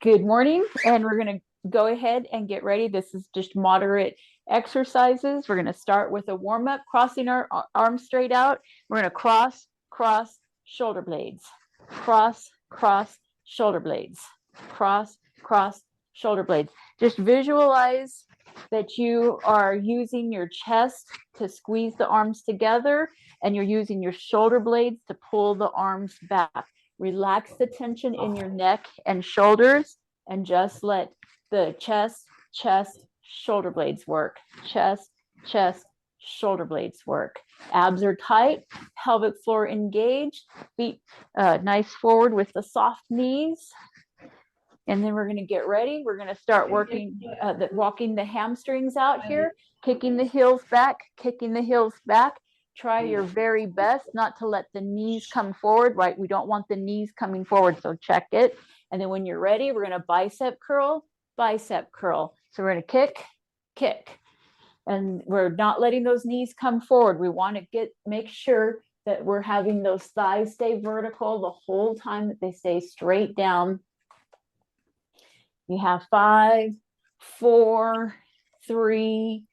Good morning, and we're going to go ahead and get ready. This is just moderate exercises. We're going to start with a warm-up, crossing our arms straight out. We're going to cross, cross, shoulder blades. Cross, cross, shoulder blades. Cross, cross, shoulder blades. Just visualize that you are using your chest to squeeze the arms together, and you're using your shoulder blades to pull the arms back. Relax the tension in your neck and shoulders, and just let the chest, shoulder blades work. Chest, shoulder blades work. Abs are tight, pelvic floor engaged, feet nice forward with the soft knees. And then we're going to get ready. We're going to start walking the hamstrings out here, kicking the heels back, kicking the heels back. Try your very best not to let the knees come forward, right? We don't want the knees coming forward, so check it. And then when you're ready, we're going to bicep curl, bicep curl. So we're going to kick, kick. And we're not letting those knees come forward. We want to make sure that we're having those thighs stay vertical the whole time, that they stay straight down. You have 5, 4, 3,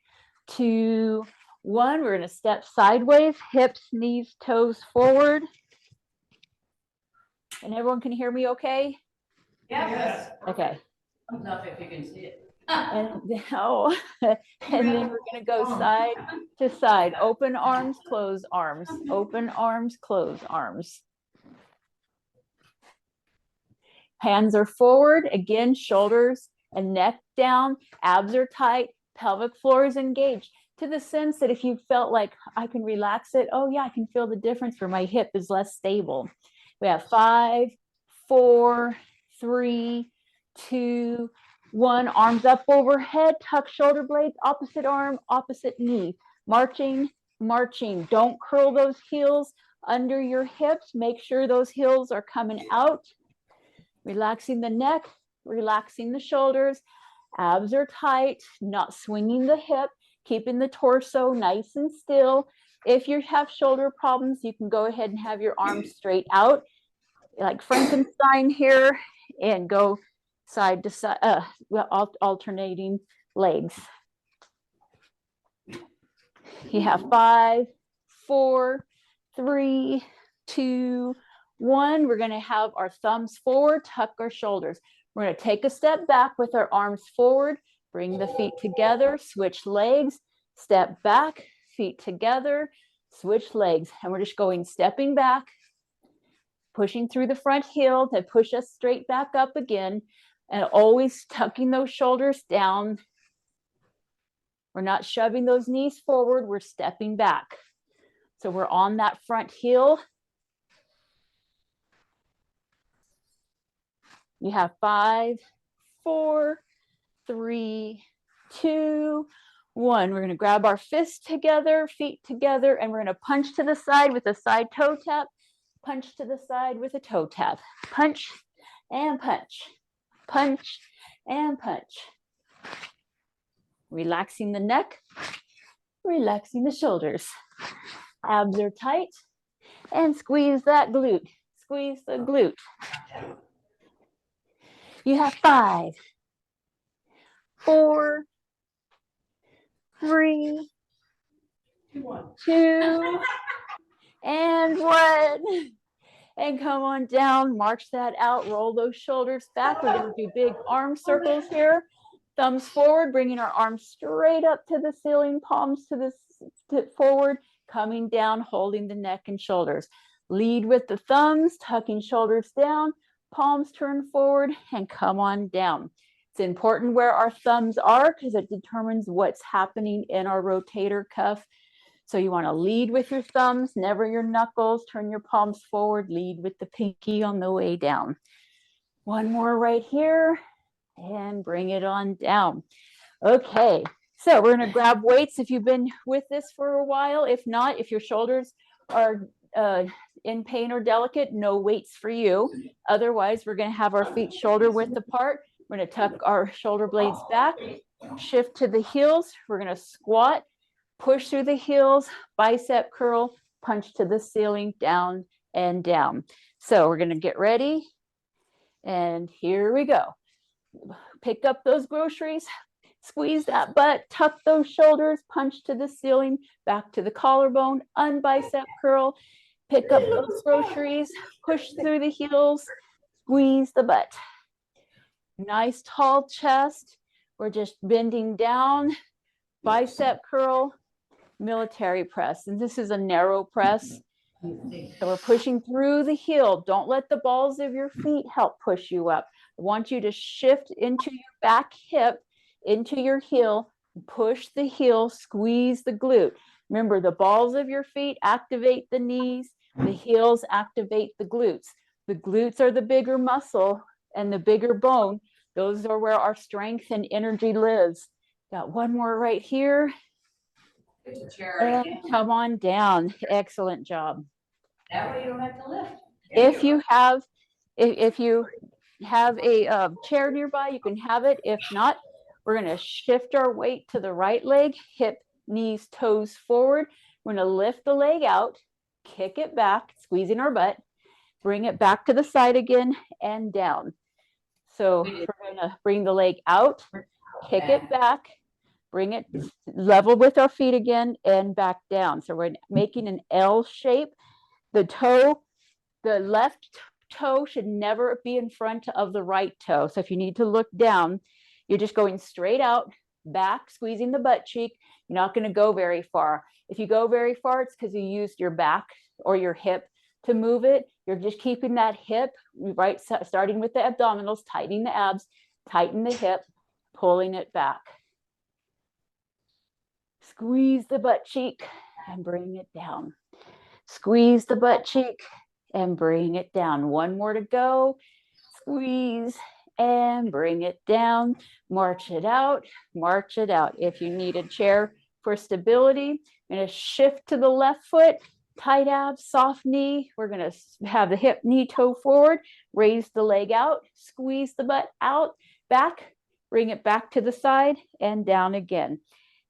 2, 1. We're going to step sideways, hips, knees, toes forward. And everyone can hear me okay? Yes. Okay. Enough if you can see it. And then we're going to go side to side. Open arms, close arms. Open arms, close arms. Hands are forward. Again, shoulders and neck down. Abs are tight. Pelvic floor is engaged. To the sense that if you felt like I can relax it, oh yeah, I can feel the difference where my hip is less stable. We have 5, 4, 3, 2, 1. Arms up overhead. Tuck shoulder blades. Opposite arm, opposite knee. Marching, marching. Don't curl those heels under your hips. Make sure those heels are coming out. Relaxing the neck, relaxing the shoulders. Abs are tight, not swinging the hip, keeping the torso nice and still. If you have shoulder problems, you can go ahead and have your arms straight out, like Frankenstein here, and go side to side, alternating legs. You have 5, 4, 3, 2, 1. We're going to have our thumbs forward, tuck our shoulders. We're going to take a step back with our arms forward, bring the feet together, switch legs, step back, feet together, switch legs. And we're just stepping back, pushing through the front heel to push us straight back up again, and always tucking those shoulders down. We're not shoving those knees forward, we're stepping back. So we're on that front heel. You have 5, 4, 3, 2, 1. We're going to grab our fists together, feet together, and we're going to punch to the side with a side toe tap, punch to the side with a toe tap, punch and punch, punch and punch. Relaxing the neck, relaxing the shoulders. Abs are tight, and squeeze that glute. Squeeze the glute. You have 5, 4, 3, 2, and 1. And come on down, march that out, roll those shoulders back. We're going to do big arm circles here. Thumbs forward, bringing our arms straight up to the ceiling, palms to the forward, coming down, holding the neck and shoulders. Lead with the thumbs, tucking shoulders down, palms turn forward, and come on down. It's important where our thumbs are because it determines what's happening in our rotator cuff. So you want to lead with your thumbs, never your knuckles, turn your palms forward, lead with the pinky on the way down. One more right here, and bring it on down. Okay, so we're going to grab weights if you've been with this for a while. If not, if your shoulders are in pain or delicate, no weights for you. Otherwise, we're going to have our feet shoulder width apart. We're going to tuck our shoulder blades back, shift to the heels. We're going to squat, push through the heels, bicep curl, punch to the ceiling, down and down. So we're going to get ready. And here we go. Pick up those groceries, squeeze that butt, tuck those shoulders, punch to the ceiling, back to the collarbone, unbicep curl, pick up those groceries, push through the heels, squeeze the butt. Nice tall chest. We're just bending down, bicep curl, military press. And this is a narrow press. So we're pushing through the heel. Don't let the balls of your feet help push you up. I want you to shift into your back hip, into your heel, push the heel, squeeze the glute. Remember, the balls of your feet activate the knees, the heels activate the glutes. The glutes are the bigger muscle and the bigger bone. Those are where our strength and energy lives. Got one more right here. And come on down. Excellent job. That way you don't have to lift. If you have a chair nearby, you can have it. If not, we're going to shift our weight to the right leg, hip, knees, toes forward. We're going to lift the leg out, kick it back, squeezing our butt, bring it back to the side again and down. So we're going to bring the leg out, kick it back, bring it level with our feet again and back down. So we're making an L shape. The left toe should never be in front of the right toe. So if you need to look down, you're just going straight out, back, squeezing the butt cheek. You're not going to go very far. If you go very far, it's because you used your back or your hip to move it. You're just keeping that hip, right, starting with the abdominals, tightening the abs, tighten the hip, pulling it back. Squeeze the butt cheek and bring it down. Squeeze the butt cheek and bring it down. One more to go. Squeeze and bring it down. March it out. March it out. If you need a chair for stability, I'm going to shift to the left foot. Tight abs, soft knee. We're going to have the hip, knee, toe forward. Raise the leg out. Squeeze the butt out, back. Bring it back to the side and down again.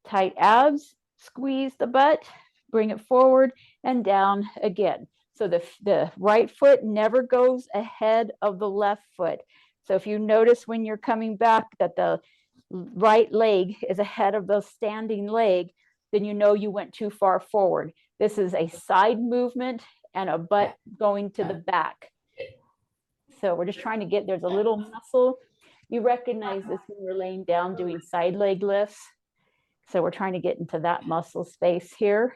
Tight abs, squeeze the butt, bring it forward and down again. So the right foot never goes ahead of the left foot. So if you notice when you're coming back that the right leg is ahead of the standing leg, then you know you went too far forward. This is a side movement and a butt going to the back. So we're just trying to get, there's a little muscle. You recognize this when we're laying down doing side leg lifts. So we're trying to get into that muscle space here,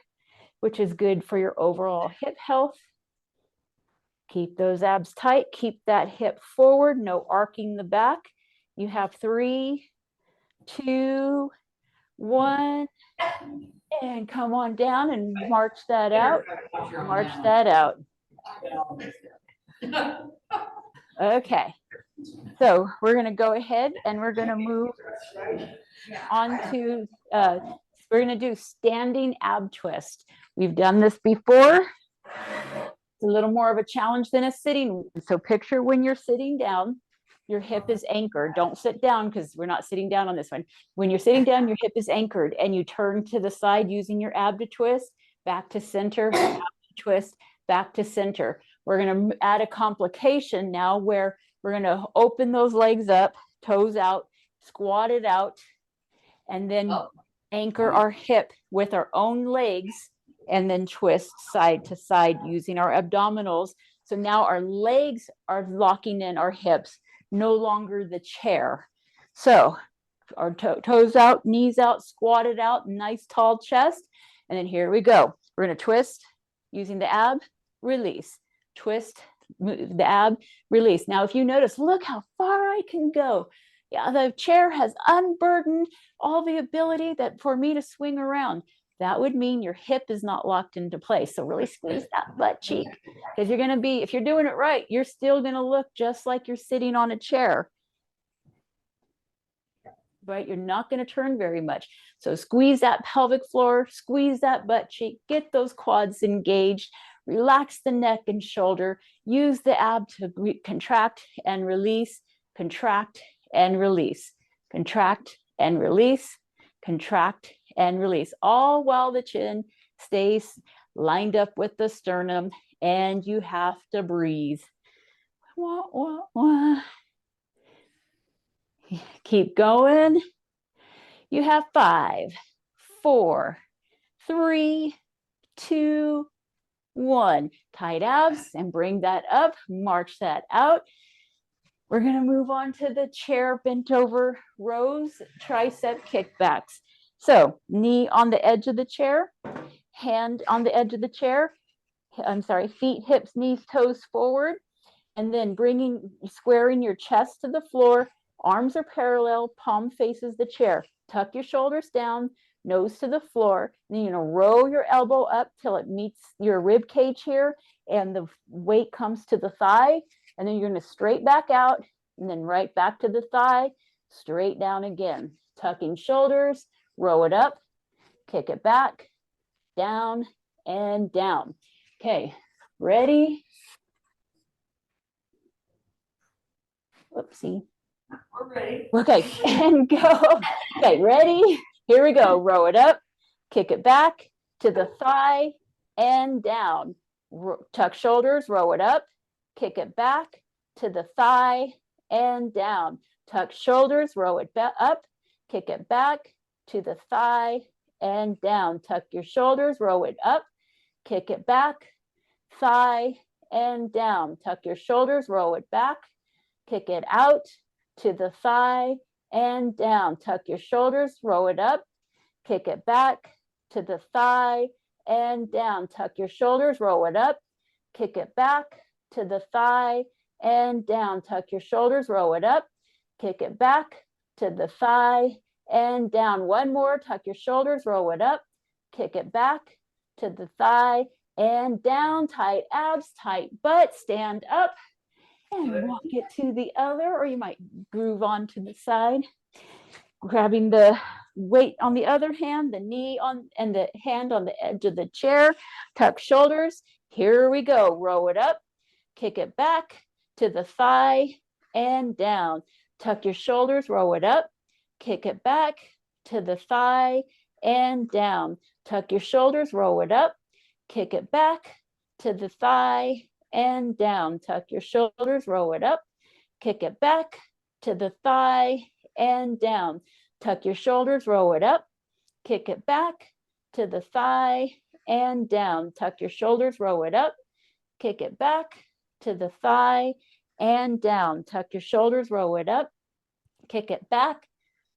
which is good for your overall hip health. Keep those abs tight. Keep that hip forward. No arcing the back. You have 3, 2, 1. And come on down and march that out. March that out. Okay. So we're going to go ahead and we're going to move on to, we're going to do standing ab twist. We've done this before. It's a little more of a challenge than a sitting. So picture when you're sitting down, your hip is anchored. Don't sit down because we're not sitting down on this one. When you're sitting down, your hip is anchored and you turn to the side using your ab to twist, back to center, ab to twist, back to center. We're going to add a complication now where we're going to open those legs up, toes out, squat it out, and then anchor our hip with our own legs and then twist side to side using our abdominals. So now our legs are locking in our hips, no longer the chair. So our toes out, knees out, squatted out, nice tall chest. And then here we go. We're going to twist using the ab, release, twist, the ab, release. Now, if you notice, look how far I can go. Yeah, the chair has unburdened all the ability that for me to swing around. That would mean your hip is not locked into place. So really squeeze that butt cheek because you're going to be, if you're doing it right, you're still going to look just like you're sitting on a chair. Right? You're not going to turn very much. So squeeze that pelvic floor, squeeze that butt cheek, get those quads engaged, relax the neck and shoulder, use the ab to contract and release, contract and release, contract and release, contract and release, all while the chin stays lined up with the sternum and you have to breathe. Wah, wah, wah. Keep going. You have 5, 4, 3, 2, 1. Tight abs and bring that up. March that out. We're going to move on to the chair bent over rows, tricep kickbacks. So knee on the edge of the chair, hand on the edge of the chair. I'm sorry, feet, hips, knees, toes forward. And then squaring your chest to the floor. Arms are parallel, palm faces the chair. Tuck your shoulders down, nose to the floor. Then you're going to roll your elbow up till it meets your rib cage here, and the weight comes to the thigh. And then you're going to straight back out, and then right back to the thigh, straight down again. Tucking shoulders, row it up, kick it back, down and down. Okay, ready? Whoopsie. We're ready. Okay, and go. Okay, ready? Here we go. Row it up, kick it back to the thigh and down. Tuck shoulders, row it up, kick it back to the thigh and down. Tuck shoulders, row it up, kick it back to the thigh and down. Tuck your shoulders, row it up, kick it back, thigh and down. Tuck your shoulders, row it back, kick it out to the thigh and down. Tuck your shoulders, row it up, kick it back to the thigh and down. Tuck your shoulders, row it up, kick it back to the thigh and down. Tuck your shoulders, row it up, kick it back to the thigh and down. One more. Tuck your shoulders, row it up, kick it back to the thigh and down. Tight abs, tight butt. Stand up and walk it to the other, or you might groove on to the side, grabbing the weight on the other hand, the knee on and the hand on the edge of the chair. Tuck shoulders. Here we go. Row it up, kick it back to the thigh and down. Tuck your shoulders, row it up, kick it back to the thigh and down. Tuck your shoulders, row it up, kick it back to the thigh and down. Tuck your shoulders, row it up, kick it back to the thigh and down. Tuck your shoulders, row it up, kick it back to the thigh and down. Tuck your shoulders, row it up, kick it back to the thigh and down. Tuck your shoulders, row it up, kick it back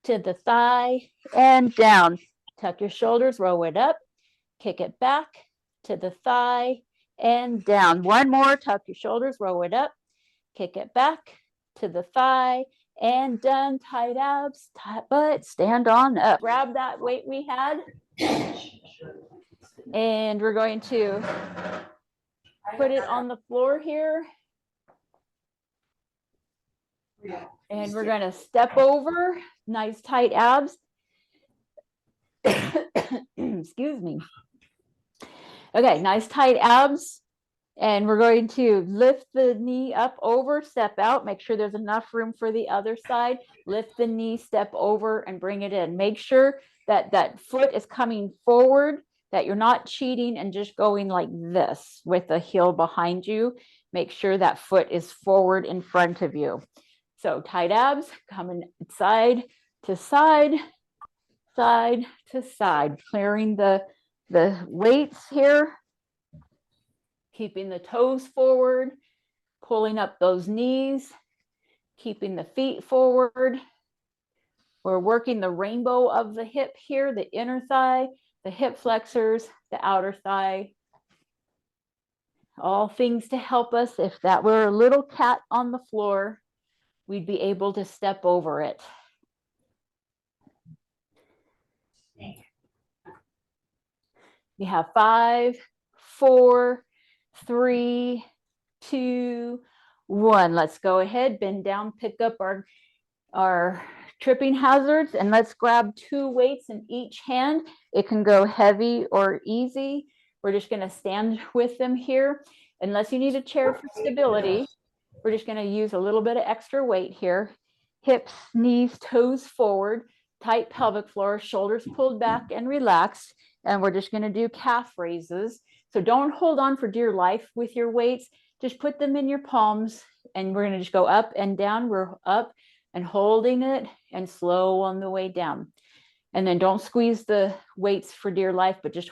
to the thigh and down. Tuck your shoulders, row it up, kick it back to the thigh and down. One more. Tuck your shoulders, row it up, kick it back to the thigh and done. Tight abs, tight butt. Stand on up. Grab that weight we had, and we're going to put it on the floor here. And we're going to step over. Nice tight abs. Excuse me. Okay, nice tight abs. And we're going to lift the knee up over, step out, make sure there's enough room for the other side. Lift the knee, step over, and bring it in. Make sure that that foot is coming forward, that you're not cheating and just going like this with the heel behind you. Make sure that foot is forward in front of you. So tight abs, coming side to side, side to side, clearing the weights here. Keeping the toes forward, pulling up those knees, keeping the feet forward. We're working the rainbow of the hip here, the inner thigh, the hip flexors, the outer thigh. All things to help us. If that were a little cat on the floor, we'd be able to step over it. You have 5, 4, 3, 2, 1. Let's go ahead, bend down, pick up our tripping hazards, and let's grab 2 weights in each hand. It can go heavy or easy. We're just going to stand with them here. Unless you need a chair for stability, we're just going to use a little bit of extra weight here. Hips, knees, toes forward, tight pelvic floor, shoulders pulled back and relaxed. And we're just going to do calf raises. So don't hold on for dear life with your weights. Just put them in your palms, and we're going to just go up and down. We're up, and holding it and slow on the way down. And then don't squeeze the weights for dear life, but just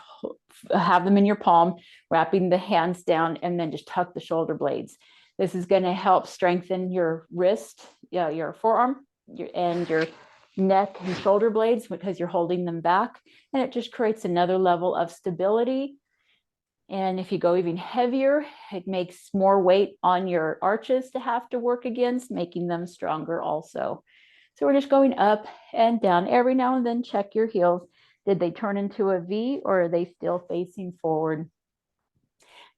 have them in your palm, wrapping the hands down, and then just tuck the shoulder blades. This is going to help strengthen your wrist, your forearm, and your neck and shoulder blades because you're holding them back. And it just creates another level of stability. And if you go even heavier, it makes more weight on your arches to have to work against, making them stronger also. So we're just going up and down. Every now and then check your heels. Did they turn into a V or are they still facing forward?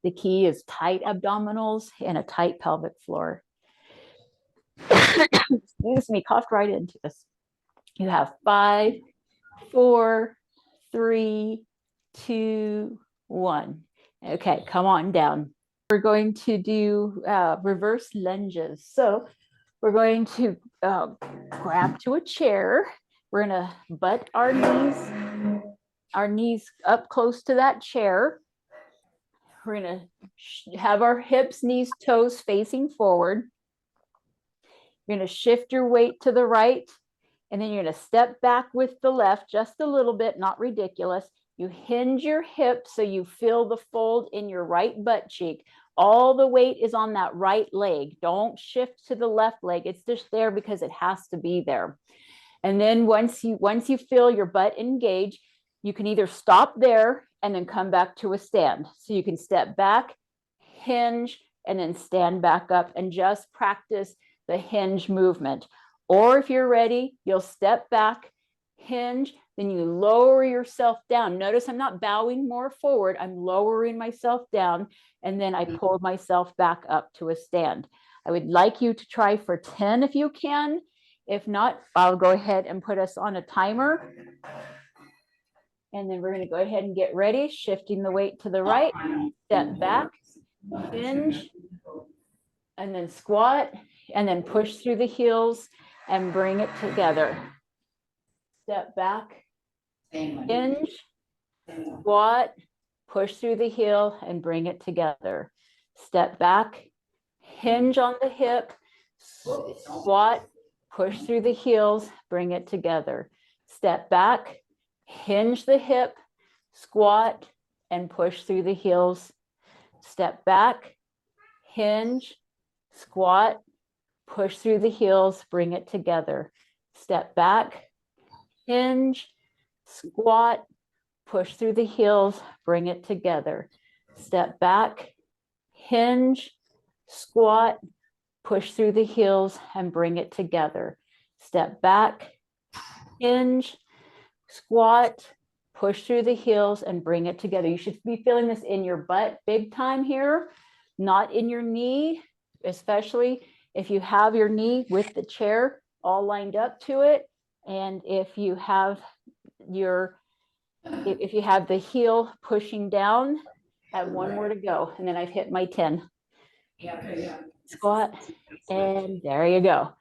The key is tight abdominals and a tight pelvic floor. Excuse me, coughed right into this. You have 5, 4, 3, 2, 1. Okay, come on down. We're going to do reverse lunges. So we're going to grab to a chair. We're going to butt our knees up close to that chair. We're going to have our hips, knees, toes facing forward. You're going to shift your weight to the right, and then you're going to step back with the left just a little bit, not ridiculous. You hinge your hip so you feel the fold in your right butt cheek. All the weight is on that right leg. Don't shift to the left leg. It's just there because it has to be there. And then once you feel your butt engage, you can either stop there and then come back to a stand. So you can step back, hinge, and then stand back up and just practice the hinge movement. Or if you're ready, you'll step back, hinge, then you lower yourself down. Notice I'm not bowing more forward. I'm lowering myself down, and then I pull myself back up to a stand. I would like you to try for 10 if you can. If not, I'll go ahead and put us on a timer. And then we're going to go ahead and get ready, shifting the weight to the right, step back, hinge, and then squat, and then push through the heels and bring it together. Step back, hinge, squat, push through the heel and bring it together. Step back, hinge on the hip, squat, push through the heels, bring it together. Step back, hinge the hip, squat, and push through the heels. Step back, hinge, squat, push through the heels, bring it together. Step back, hinge, squat, push through the heels, bring it together. Step back, hinge, squat, push through the heels and bring it together. Step back, hinge, squat, push through the heels and bring it together. You should be feeling this in your butt big time here, not in your knee, especially if you have your knee with the chair all lined up to it. And if you have the heel pushing down, I have one more to go. And then I've hit my 10. Squat. And there you go.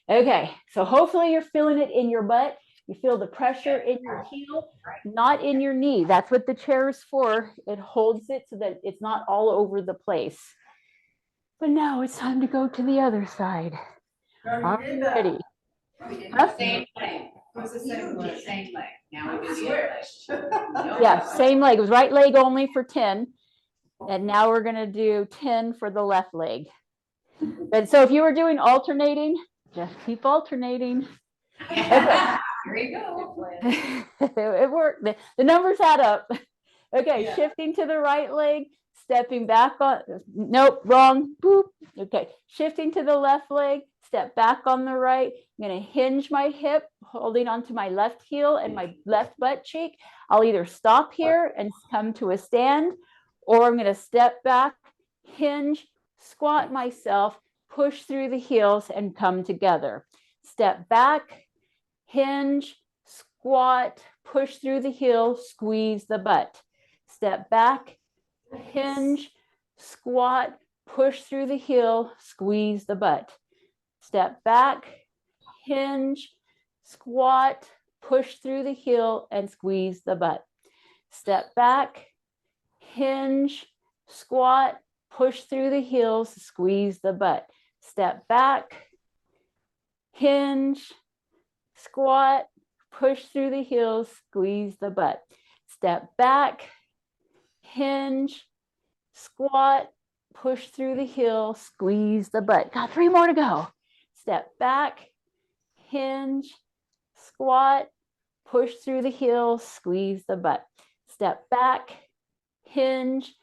Okay. So hopefully you're feeling it in your butt. You feel the pressure in your heel, not in your knee. That's what the chair is for. It holds it so that it's not all over the place. But now it's time to go to the other side. Are you ready? Huh? Same leg. What's the same leg? Same leg. Now we do the other leg. Yeah, same leg. It was right leg only for 10. And now we're going to do 10 for the left leg. And so if you were doing alternating, just keep alternating. Okay. Here you go. It worked. The numbers add up. Okay, yeah. Shifting to the right leg, stepping back on, nope, wrong, boop. Okay, shifting to the left leg, step back on the right. I'm gonna hinge my hip, holding onto my left heel and my left butt cheek. I'll either stop here and come to a stand, or I'm gonna step back, hinge, squat myself, push through the heels and come together. Step back, hinge, squat, push through the heel, squeeze the butt. Step back, hinge, squat, push through the heel, squeeze the butt. Step back, hinge, squat, push through the heel and squeeze the butt. Step back, hinge, squat, push through the heels, squeeze the butt. Step back, hinge, squat, push through the heels, squeeze the butt. Step back, hinge, squat, push through the heel, squeeze the butt. Got 3 more to go. Step back, hinge, squat, push through the heel, squeeze the butt. Step back, hinge,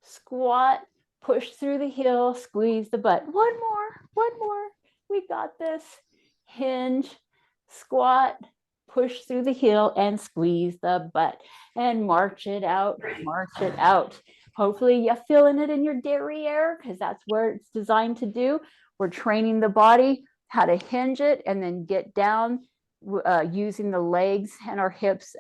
squat, push through the heel, squeeze the butt. One more. We got this. Hinge, squat, push through the heel and squeeze the butt. And march it out, march it out. Hopefully you're feeling it in your derriere because that's where it's designed to do. We're training the body how to hinge it and then get down using the legs and our hips,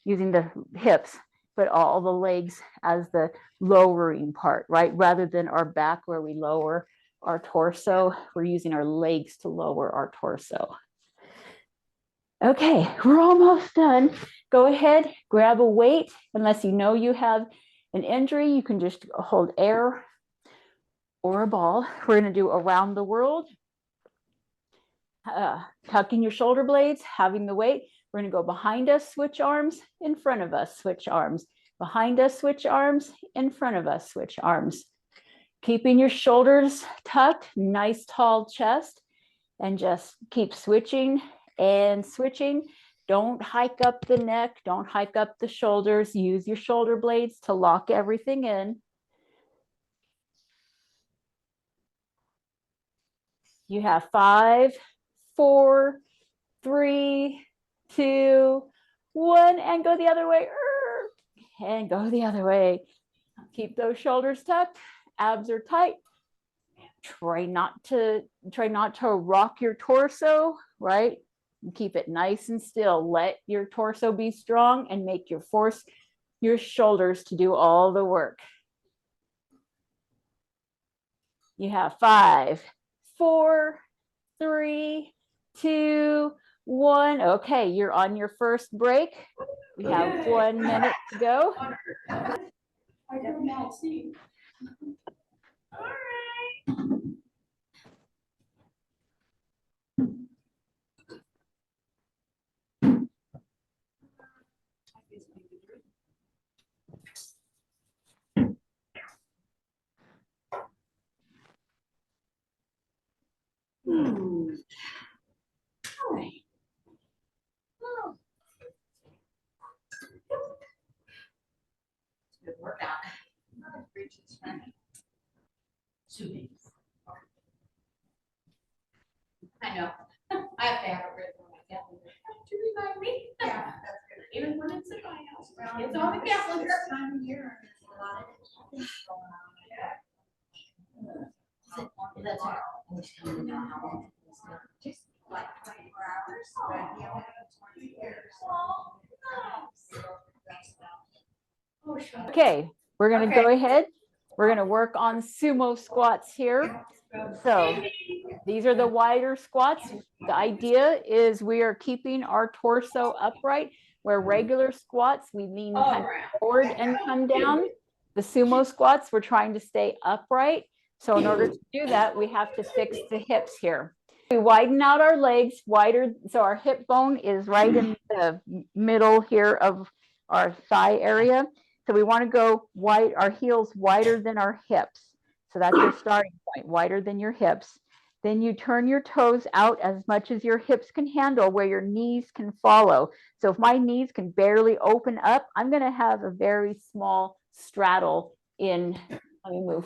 using the hips, but all the legs as the lowering part, right? Rather than our back where we lower our torso, we're using our legs to lower our torso. Okay, we're almost done. Go ahead, grab a weight. Unless you know you have an injury, you can just hold air or a ball. We're going to do around the world. Tucking your shoulder blades, having the weight. We're going to go behind us, switch arms, in front of us, switch arms. Behind us, switch arms, in front of us, switch arms. Keeping your shoulders tucked, nice tall chest, and just keep switching and switching. Don't hike up the neck, don't hike up the shoulders. Use your shoulder blades to lock everything in. You have 5, 4, 3, 2, 1, and go the other way. And go the other way. Keep those shoulders tucked, abs are tight. Try not to rock your torso, right? Keep it nice and still. Let your torso be strong and make your force your shoulders to do all the work. You have 5, 4, 3, 2, 1. Okay, you're on your first break. We have 1 minute to go. I don't know. All right. All right. Oh. Good workout. I know. I have to have it written on my calendar to remind me. Yeah, that's good. Even when it's in my house. Well, it's on the calendar. This time of year, there's a lot of things going on. That's all. Just like 24 hours, but you only have 20 years. Okay, we're going to go ahead. We're going to work on sumo squats here. So these are the wider squats. The idea is we are keeping our torso upright, where regular squats, we lean forward and come down. The sumo squats, we're trying to stay upright. So in order to do that, we have to fix the hips here. We widen out our legs wider. So our hip bone is right in the middle here of our thigh area. So we want to go wide, our heels wider than our hips. So that's your starting point, wider than your hips. Then you turn your toes out as much as your hips can handle, where your knees can follow. So if my knees can barely open up, I'm going to have a very small straddle in, let me move.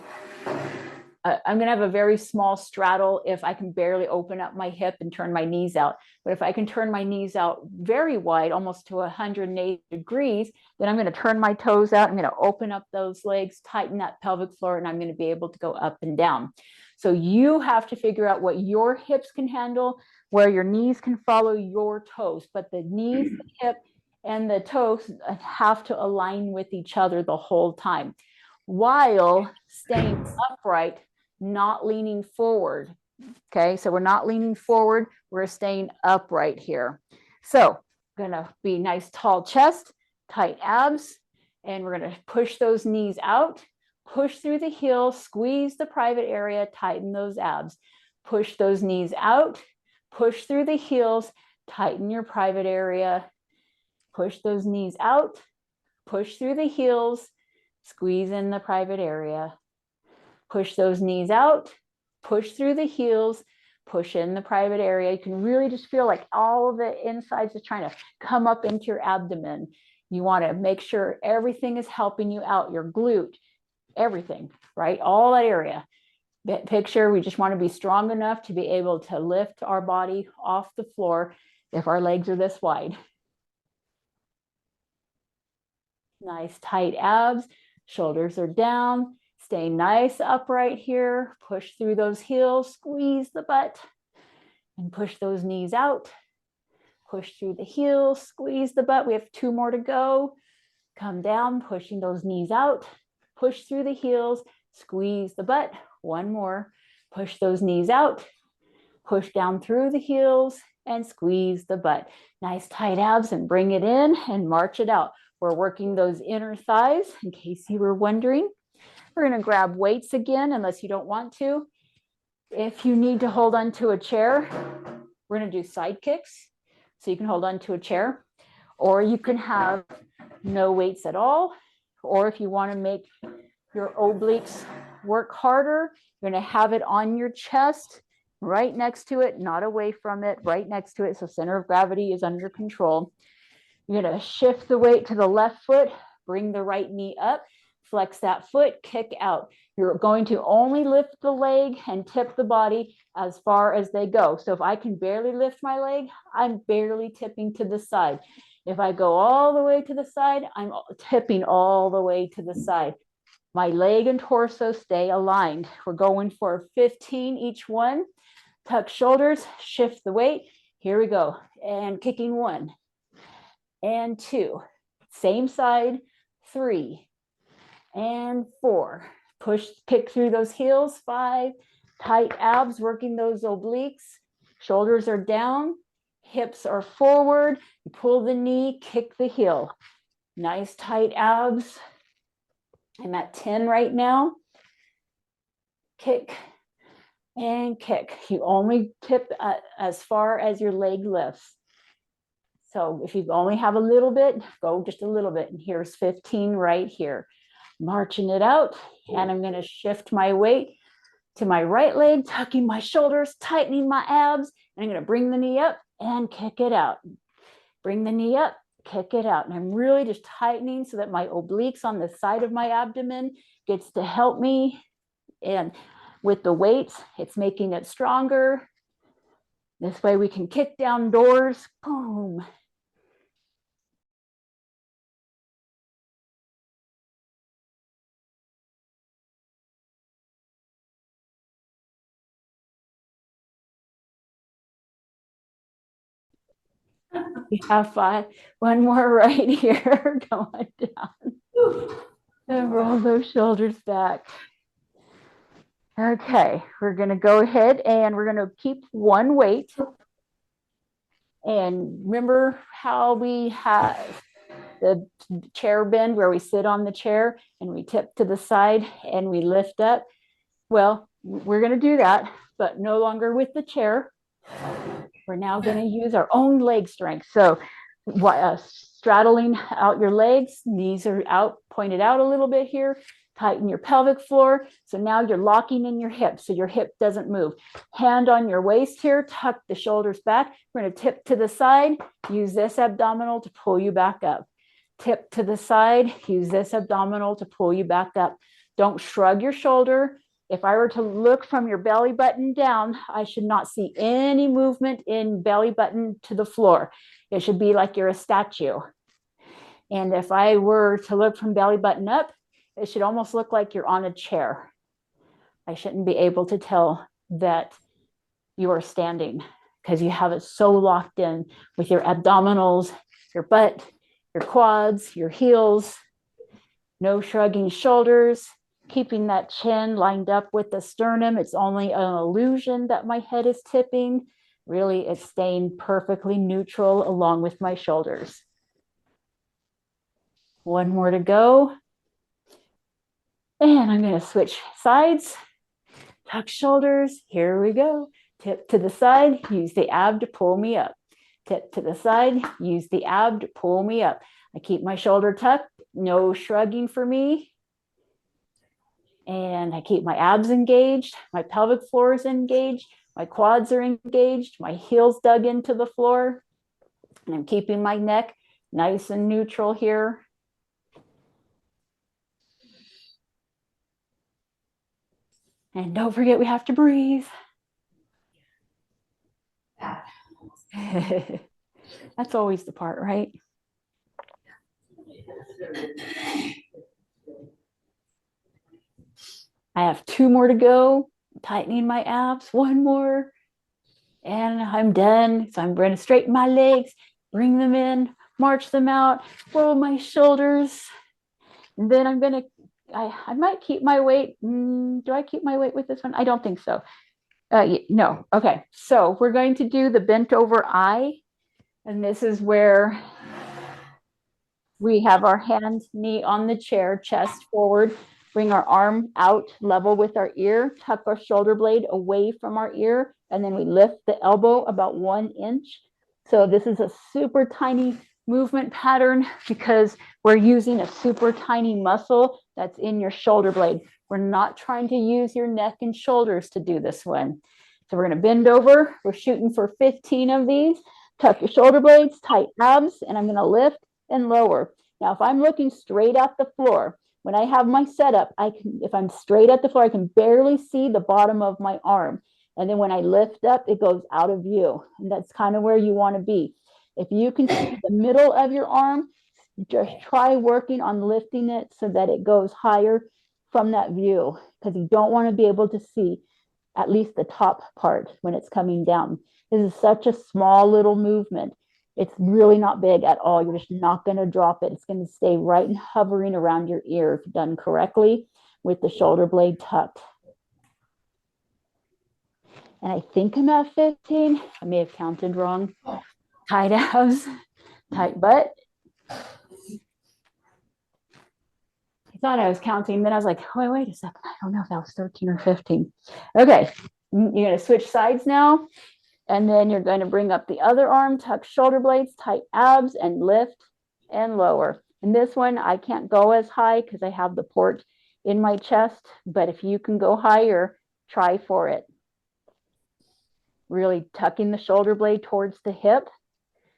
I'm going to have a very small straddle if I can barely open up my hip and turn my knees out. But if I can turn my knees out very wide, almost to 180 degrees, then I'm going to turn my toes out. I'm going to open up those legs, tighten that pelvic floor, and I'm going to be able to go up and down. So you have to figure out what your hips can handle, where your knees can follow your toes. But the knees, the hip, and the toes have to align with each other the whole time, while staying upright, not leaning forward. Okay, so we're not leaning forward, we're staying upright here. So gonna be nice tall chest, tight abs, and we're gonna push those knees out, push through the heel, squeeze the private area, tighten those abs, push those knees out, push through the heels, tighten your private area, push those knees out, push through the heels, squeeze in the private area, push those knees out, push through the heels, push in the private area. You can really just feel like all of the insides are trying to come up into your abdomen. You want to make sure everything is helping you out, your glute, everything, right? All that area. That picture, we just want to be strong enough to be able to lift our body off the floor if our legs are this wide. Nice tight abs, shoulders are down, stay nice upright here, push through those heels, squeeze the butt, and push those knees out, push through the heels, squeeze the butt. We have 2 more to go. Come down, pushing those knees out, push through the heels, squeeze the butt. 1 more, push those knees out, push down through the heels, and squeeze the butt. Nice tight abs, and bring it in and march it out. We're working those inner thighs, in case you were wondering. We're going to grab weights again, unless you don't want to. If you need to hold onto a chair, we're going to do side kicks. So you can hold onto a chair, or you can have no weights at all. Or if you want to make your obliques work harder, you're going to have it on your chest, right next to it, not away from it, right next to it. So center of gravity is under control. You're going to shift the weight to the left foot, bring the right knee up, flex that foot, kick out. You're going to only lift the leg and tip the body as far as they go. So if I can barely lift my leg, I'm barely tipping to the side. If I go all the way to the side, I'm tipping all the way to the side. My leg and torso stay aligned. We're going for 15 each one. Tuck shoulders, shift the weight. Here we go. And kicking 1 and 2. Same side, 3 and 4. Push, kick through those heels, 5. Tight abs, working those obliques. Shoulders are down, hips are forward. You pull the knee, kick the heel. Nice tight abs. I'm at 10 right now. Kick and kick. You only tip as far as your leg lifts. So if you only have a little bit, go just a little bit. And here's 15 right here. Marching it out. And I'm going to shift my weight to my right leg, tucking my shoulders, tightening my abs. And I'm going to bring the knee up and kick it out. Bring the knee up, kick it out. And I'm really just tightening so that my obliques on the side of my abdomen gets to help me. And with the weights, it's making it stronger. This way we can kick down doors. Boom. We have 5. 1 more right here. Going down. And roll those shoulders back. Okay, we're going to go ahead and we're going to keep 1 weight. And remember how we have the chair bend where we sit on the chair and we tip to the side and we lift up? Well, we're going to do that, but no longer with the chair. We're now going to use our own leg strength. So straddling out your legs, knees are out, pointed out a little bit here. Tighten your pelvic floor. So now you're locking in your hips so your hip doesn't move. Hand on your waist here, tuck the shoulders back. We're going to tip to the side. Use this abdominal to pull you back up. Tip to the side. Use this abdominal to pull you back up. Don't shrug your shoulder. If I were to look from your belly button down, I should not see any movement in belly button to the floor. It should be like you're a statue. And if I were to look from belly button up, it should almost look like you're on a chair. I shouldn't be able to tell that you are standing because you have it so locked in with your abdominals, your butt, your quads, your heels. No shrugging shoulders. Keeping that chin lined up with the sternum. It's only an illusion that my head is tipping. Really, it's staying perfectly neutral along with my shoulders. 1 more to go. And I'm going to switch sides. Tuck shoulders. Here we go. Tip to the side, use the ab to pull me up. Tip to the side, use the ab to pull me up. I keep my shoulder tucked, no shrugging for me. And I keep my abs engaged, my pelvic floor is engaged, my quads are engaged, my heels dug into the floor. And I'm keeping my neck nice and neutral here. And don't forget, we have to breathe. That's always the part, right? I have 2 more to go, tightening my abs, 1 more, and I'm done. So I'm going to straighten my legs, bring them in, march them out, roll my shoulders. And then I'm going to, I might keep my weight. Do I keep my weight with this one? I don't think so. No. Okay. So we're going to do the bent over I. And this is where we have our hand, knee on the chair, chest forward, bring our arm out level with our ear, tuck our shoulder blade away from our ear, and then we lift the elbow about 1 inch. So this is a super tiny movement pattern because we're using a super tiny muscle that's in your shoulder blade. We're not trying to use your neck and shoulders to do this one. So we're going to bend over. We're shooting for 15 of these. Tuck your shoulder blades, tight abs, and I'm going to lift and lower. Now, if I'm looking straight at the floor, when I have my setup, if I'm straight at the floor, I can barely see the bottom of my arm. And then when I lift up, it goes out of view. And that's kind of where you want to be. If you can see the middle of your arm, just try working on lifting it so that it goes higher from that view, because you don't want to be able to see at least the top part when it's coming down. This is such a small little movement. It's really not big at all. You're just not going to drop it. It's going to stay right and hovering around your ear if done correctly with the shoulder blade tucked. And I think I'm at 15. I may have counted wrong. Tight abs, tight butt. I thought I was counting, then I was like, wait a second. I don't know if that was 13 or 15. Okay, you're going to switch sides now. And then you're going to bring up the other arm, tuck shoulder blades, tight abs, and lift and lower. And this one, I can't go as high because I have the port in my chest. But if you can go higher, try for it. Really tucking the shoulder blade towards the hip,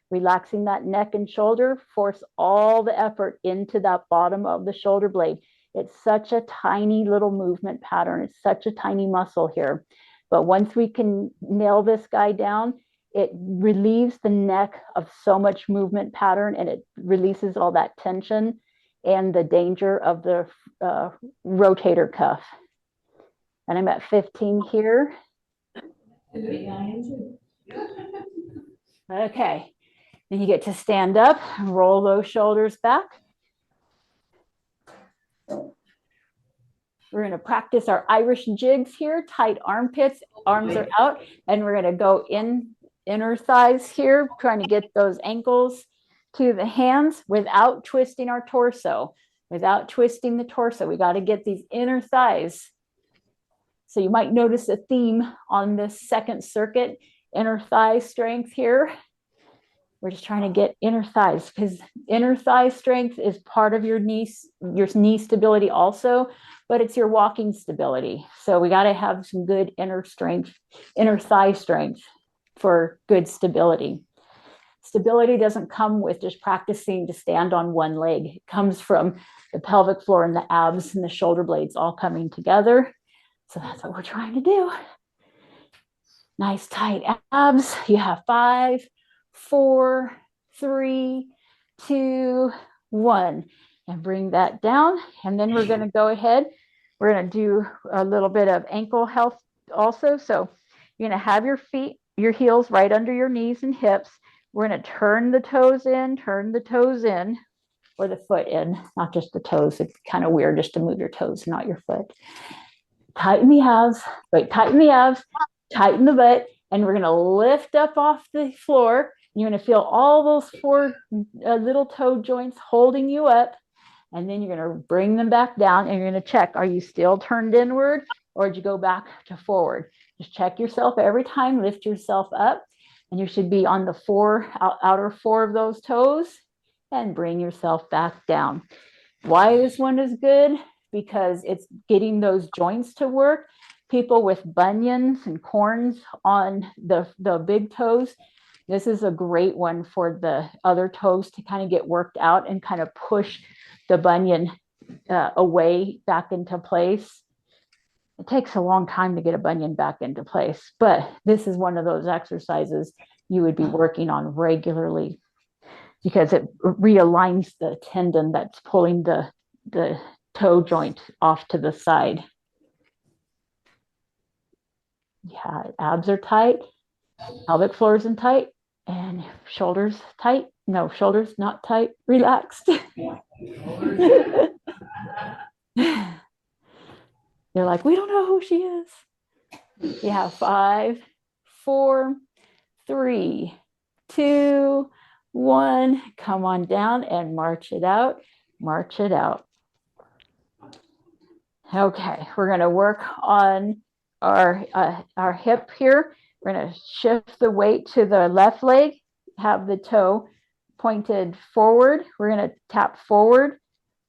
relaxing that neck and shoulder, force all the effort into that bottom of the shoulder blade. It's such a tiny little movement pattern. It's such a tiny muscle here. But once we can nail this guy down, it relieves the neck of so much movement pattern, and it releases all that tension and the danger of the rotator cuff. And I'm at 15 here. Okay. Then you get to stand up, roll those shoulders back. We're going to practice our Irish jigs here, tight armpits, arms are out, and we're going to go in inner thighs here, trying to get those ankles to the hands without twisting our torso, without twisting the torso. We got to get these inner thighs. So you might notice a theme on this second circuit, inner thigh strength here. We're just trying to get inner thighs, because inner thigh strength is part of your knee stability also, but it's your walking stability. So we got to have some good inner thigh strength for good stability. Stability doesn't come with just practicing to stand on one leg. It comes from the pelvic floor and the abs and the shoulder blades all coming together. So that's what we're trying to do. Nice tight abs. You have 5, 4, 3, 2, 1, and bring that down. And then we're going to go ahead. We're going to do a little bit of ankle health also. So you're going to have your feet, your heels right under your knees and hips. We're going to turn the toes in, or the foot in, not just the toes. It's kind of weird just to move your toes, not your foot. Tighten the abs, tighten the butt, and we're going to lift up off the floor. You're going to feel all those 4 little toe joints holding you up. And then you're going to bring them back down, and you're going to check, are you still turned inward, or did you go back to forward? Just check yourself every time, lift yourself up, and you should be on the outer four of those toes, and bring yourself back down. Why this one is good? Because it's getting those joints to work. People with bunions and corns on the big toes, this is a great one for the other toes to kind of get worked out and kind of push the bunion away back into place. It takes a long time to get a bunion back into place, but this is one of those exercises you would be working on regularly because it realigns the tendon that's pulling the toe joint off to the side. Yeah, abs are tight, pelvic floor isn't tight, and shoulders tight. No, shoulders not tight, relaxed. They're like, we don't know who she is. You have 5, 4, 3, 2, 1. Come on down and march it out. March it out. Okay, we're going to work on our hip here. We're going to shift the weight to the left leg, have the toe pointed forward. We're going to tap forward,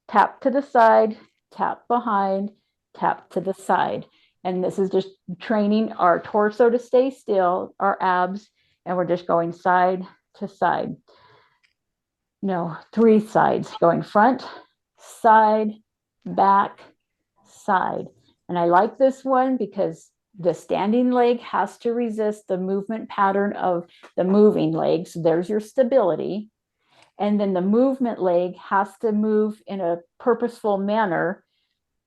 tap to the side, tap behind, tap to the side. And this is just training our torso to stay still, our abs, and we're just going side to side. No, 3 sides, going front, side, back, side. And I like this one because the standing leg has to resist the movement pattern of the moving leg. So there's your stability. And then the movement leg has to move in a purposeful manner.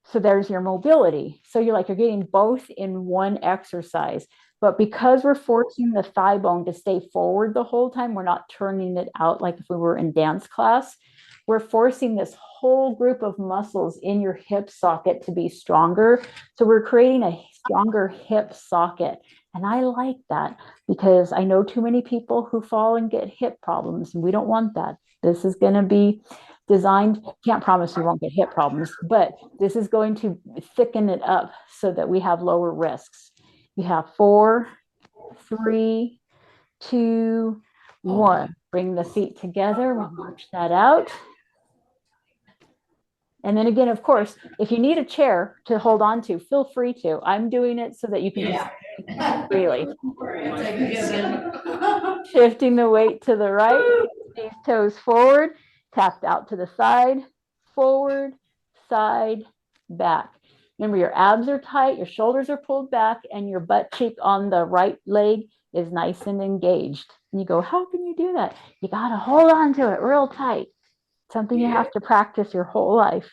So there's your mobility. So you're getting both in one exercise. But because we're forcing the thigh bone to stay forward the whole time, we're not turning it out like if we were in dance class. We're forcing this whole group of muscles in your hip socket to be stronger. So we're creating a stronger hip socket. And I like that because I know too many people who fall and get hip problems, and we don't want that. This is going to be designed, can't promise you won't get hip problems, but this is going to thicken it up so that we have lower risks. You have 4, 3, 2, 1. Bring the feet together. We'll march that out. And then again, of course, if you need a chair to hold on to, feel free to. I'm doing it so that you can just freely. Shifting the weight to the right, these toes forward, tapped out to the side, forward, side, back. Remember, your abs are tight, your shoulders are pulled back, and your butt cheek on the right leg is nice and engaged. And you go, how can you do that? You got to hold on to it real tight. Something you have to practice your whole life.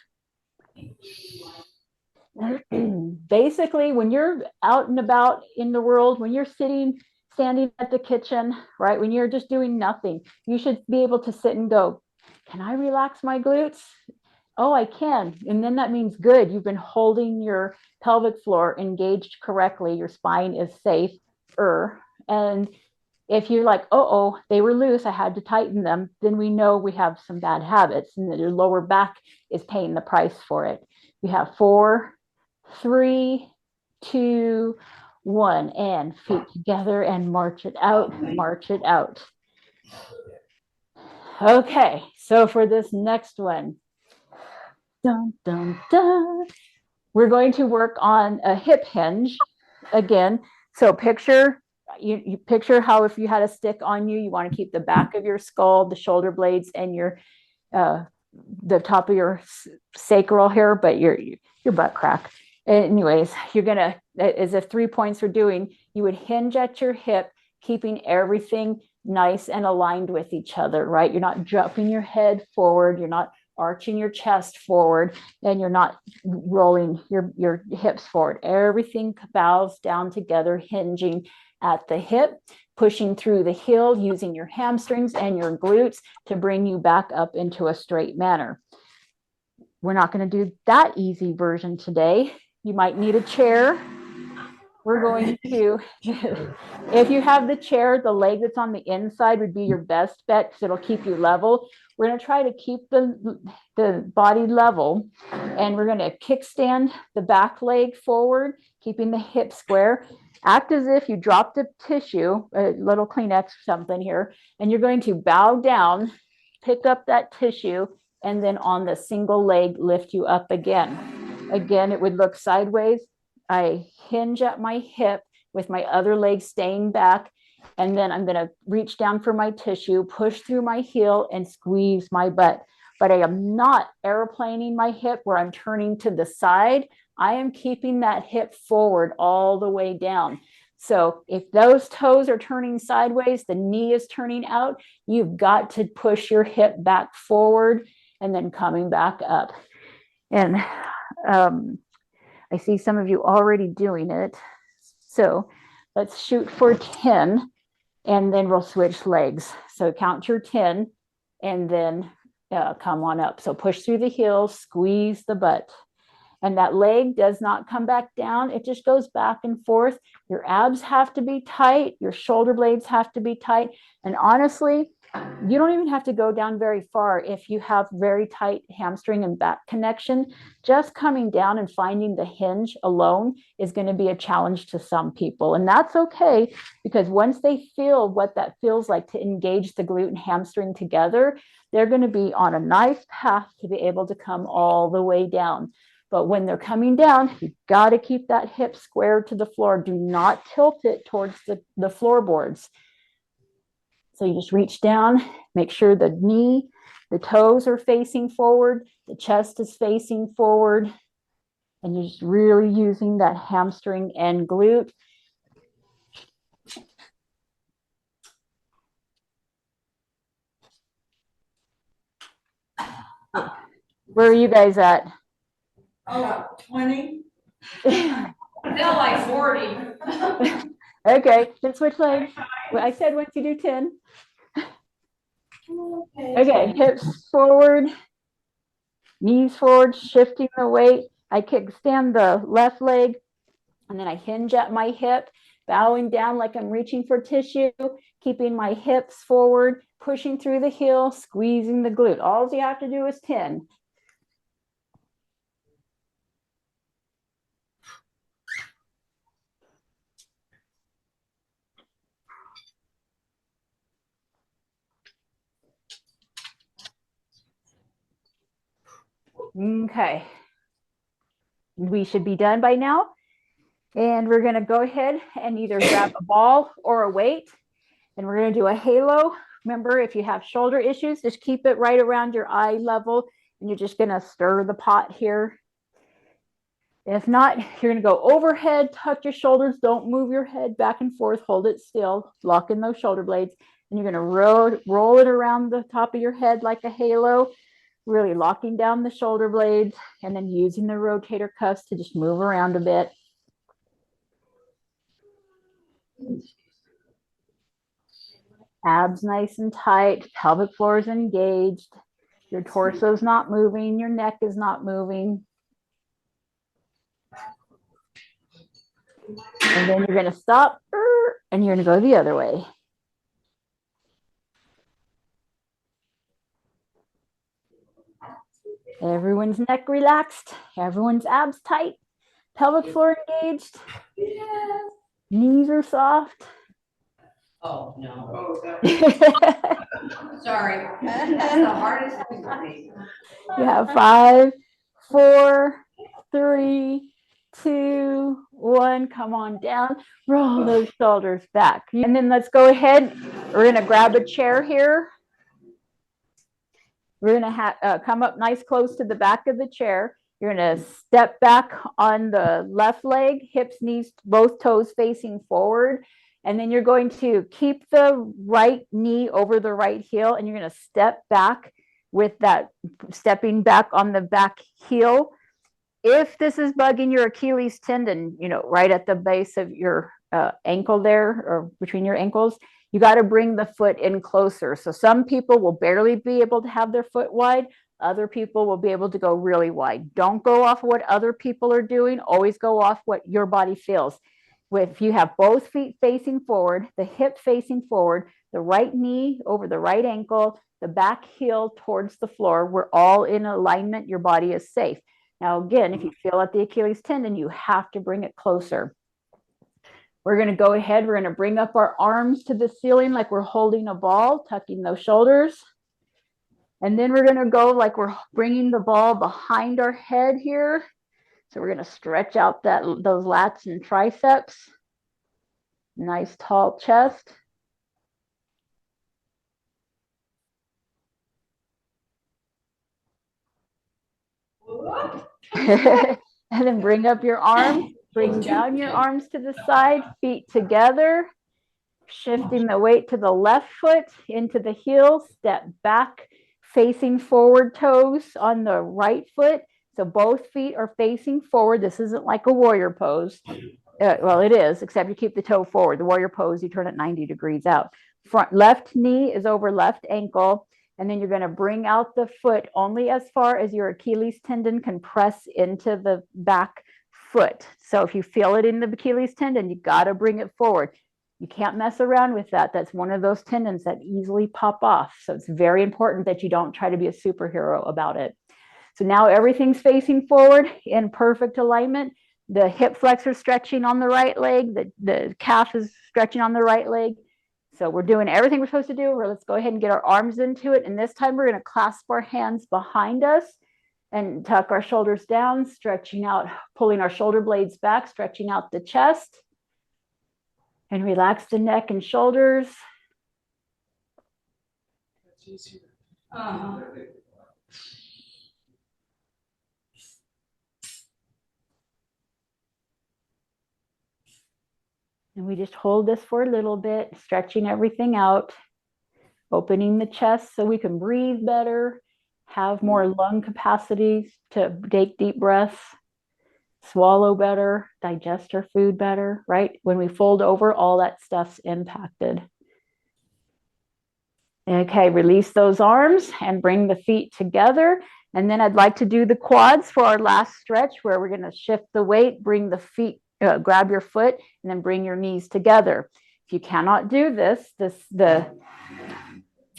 Basically, when you're out and about in the world, when you're standing at the kitchen, right, when you're just doing nothing, you should be able to sit and go, can I relax my glutes? Oh, I can. And then that means good. You've been holding your pelvic floor engaged correctly. Your spine is safe. And if you're like, oh, they were loose, I had to tighten them, then we know we have some bad habits and that your lower back is paying the price for it. We have 4, 3, 2, 1, and feet together and march it out, march it out. Okay, so for this next one, dun, dun, dun, we're going to work on a hip hinge again. So picture you picture how if you had a stick on you, you want to keep the back of your skull, the shoulder blades, and your the top of your sacral here, but your butt crack. Anyways, you're gonna, as if 3 points are doing, you would hinge at your hip, keeping everything nice and aligned with each other, right? You're not dropping your head forward, you're not arching your chest forward, and you're not rolling your hips forward. Everything bows down together, hinging at the hip, pushing through the heel, using your hamstrings and your glutes to bring you back up into a straight manner. We're not going to do that easy version today. You might need a chair. We're going to, if you have the chair, the leg that's on the inside would be your best bet because it'll keep you level. We're going to try to keep the body level, and we're going to kickstand the back leg forward, keeping the hip square. Act as if you dropped a tissue, a little Kleenex or something here, and you're going to bow down, pick up that tissue, and then on the single leg, lift you up again. Again, it would look sideways. I hinge at my hip with my other leg staying back, and then I'm going to reach down for my tissue, push through my heel, and squeeze my butt. But I am not airplaning my hip where I'm turning to the side. I am keeping that hip forward all the way down. So if those toes are turning sideways, the knee is turning out, you've got to push your hip back forward and then coming back up. And I see some of you already doing it. So let's shoot for 10 and then we'll switch legs. So count your 10 and then come on up. So push through the heels, squeeze the butt. And that leg does not come back down. It just goes back and forth. Your abs have to be tight. Your shoulder blades have to be tight. And honestly, you don't even have to go down very far if you have very tight hamstring and back connection. Just coming down and finding the hinge alone is going to be a challenge to some people. And that's okay, because once they feel what that feels like to engage the glute and hamstring together, they're going to be on a nice path to be able to come all the way down. But when they're coming down, you've got to keep that hip square to the floor. Do not tilt it towards the floorboards. So you just reach down, make sure the knee, the toes are facing forward, the chest is facing forward, and you're just really using that hamstring and glute. Where are you guys at? Oh, 20. I feel like 40. Okay, then switch legs. Well, I said once you do 10. Okay, hips forward, knees forward, shifting the weight. I kickstand the left leg, and then I hinge at my hip, bowing down like I'm reaching for tissue, keeping my hips forward, pushing through the heel, squeezing the glute. All you have to do is 10. Okay. We should be done by now. And we're going to go ahead and either grab a ball or a weight. And we're going to do a halo. Remember, if you have shoulder issues, just keep it right around your eye level. And you're just going to stir the pot here. If not, you're going to go overhead, tuck your shoulders. Don't move your head back and forth. Hold it still. Lock in those shoulder blades. And you're going to roll it around the top of your head like a halo. Really locking down the shoulder blades and then using the rotator cuffs to just move around a bit. Abs nice and tight, pelvic floor is engaged, your torso is not moving, your neck is not moving. And then you're going to stop and you're going to go the other way. Everyone's neck relaxed, everyone's abs tight, pelvic floor engaged. Yes. Knees are soft. Oh, no. Oh, Sorry. That's the hardest thing for me. You have 5, 4, 3, 2, 1. Come on down. Roll those shoulders back. And then let's go ahead. We're going to grab a chair here. We're going to come up nice close to the back of the chair. You're going to step back on the left leg, hips, knees, both toes facing forward. And then you're going to keep the right knee over the right heel, and you're going to step back with that, stepping back on the back heel. If this is bugging your Achilles tendon, right at the base of your ankle there, or between your ankles, you got to bring the foot in closer. So some people will barely be able to have their foot wide. Other people will be able to go really wide. Don't go off what other people are doing. Always go off what your body feels. If you have both feet facing forward, the hip facing forward, the right knee over the right ankle, the back heel towards the floor, we're all in alignment. Your body is safe. Now, again, if you feel at the Achilles tendon, you have to bring it closer. We're going to go ahead. We're going to bring up our arms to the ceiling like we're holding a ball, tucking those shoulders. And then we're going to go like we're bringing the ball behind our head here. So we're going to stretch out those lats and triceps. Nice tall chest. And then bring up your arms, bring down your arms to the side, feet together, shifting the weight to the left foot into the heel, step back, facing forward toes on the right foot. So both feet are facing forward. This isn't like a warrior pose. Well, it is, except you keep the toe forward. The warrior pose, you turn it 90 degrees out. Front left knee is over left ankle. And then you're going to bring out the foot only as far as your Achilles tendon can press into the back foot. So if you feel it in the Achilles tendon, you got to bring it forward. You can't mess around with that. That's one of those tendons that easily pop off. So it's very important that you don't try to be a superhero about it. So now everything's facing forward in perfect alignment. The hip flexor stretching on the right leg. The calf is stretching on the right leg. So we're doing everything we're supposed to do. Let's go ahead and get our arms into it. And this time we're going to clasp our hands behind us and tuck our shoulders down, stretching out, pulling our shoulder blades back, stretching out the chest. And relax the neck and shoulders. And we just hold this for a little bit, stretching everything out, opening the chest so we can breathe better, have more lung capacity to take deep breaths, swallow better, digest our food better, right? When we fold over, all that stuff's impacted. Okay, release those arms and bring the feet together. And then I'd like to do the quads for our last stretch where we're going to shift the weight, bring the feet, grab your foot, and then bring your knees together. If you cannot do this, the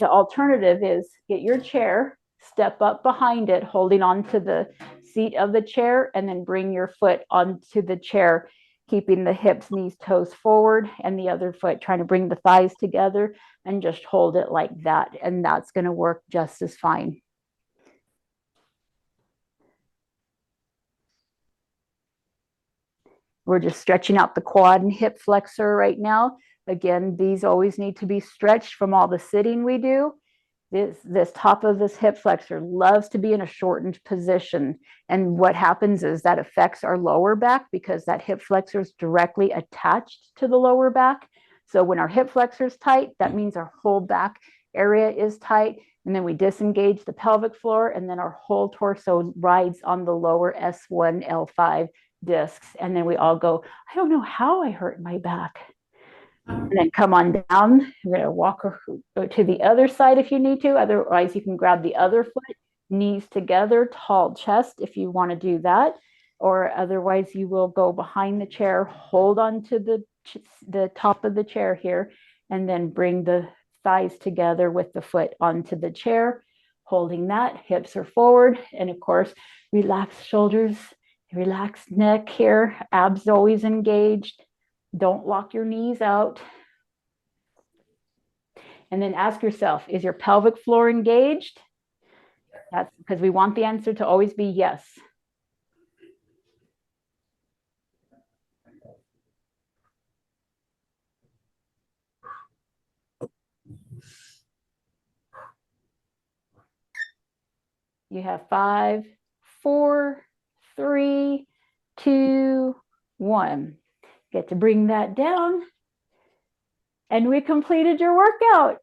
alternative is get your chair, step up behind it, holding on to the seat of the chair, and then bring your foot onto the chair, keeping the hips, knees, toes forward, and the other foot trying to bring the thighs together, and just hold it like that. And that's going to work just as fine. We're just stretching out the quad and hip flexor right now. Again, these always need to be stretched from all the sitting we do. This top of this hip flexor loves to be in a shortened position. And what happens is that affects our lower back because that hip flexor is directly attached to the lower back. So when our hip flexor is tight, that means our whole back area is tight. And then we disengage the pelvic floor, and then our whole torso rides on the lower S1, L5 discs. And then we all go, I don't know how I hurt my back. And then come on down. We're going to walk to the other side if you need to. Otherwise, you can grab the other foot, knees together, tall chest if you want to do that. Or otherwise, you will go behind the chair, hold on to the top of the chair here, and then bring the thighs together with the foot onto the chair, holding that. Hips are forward. And of course, relax shoulders, relax neck here, abs always engaged. Don't lock your knees out. And then ask yourself, is your pelvic floor engaged? That's because we want the answer to always be yes. You have 5, 4, 3, 2, 1. Get to bring that down. And we completed your workout.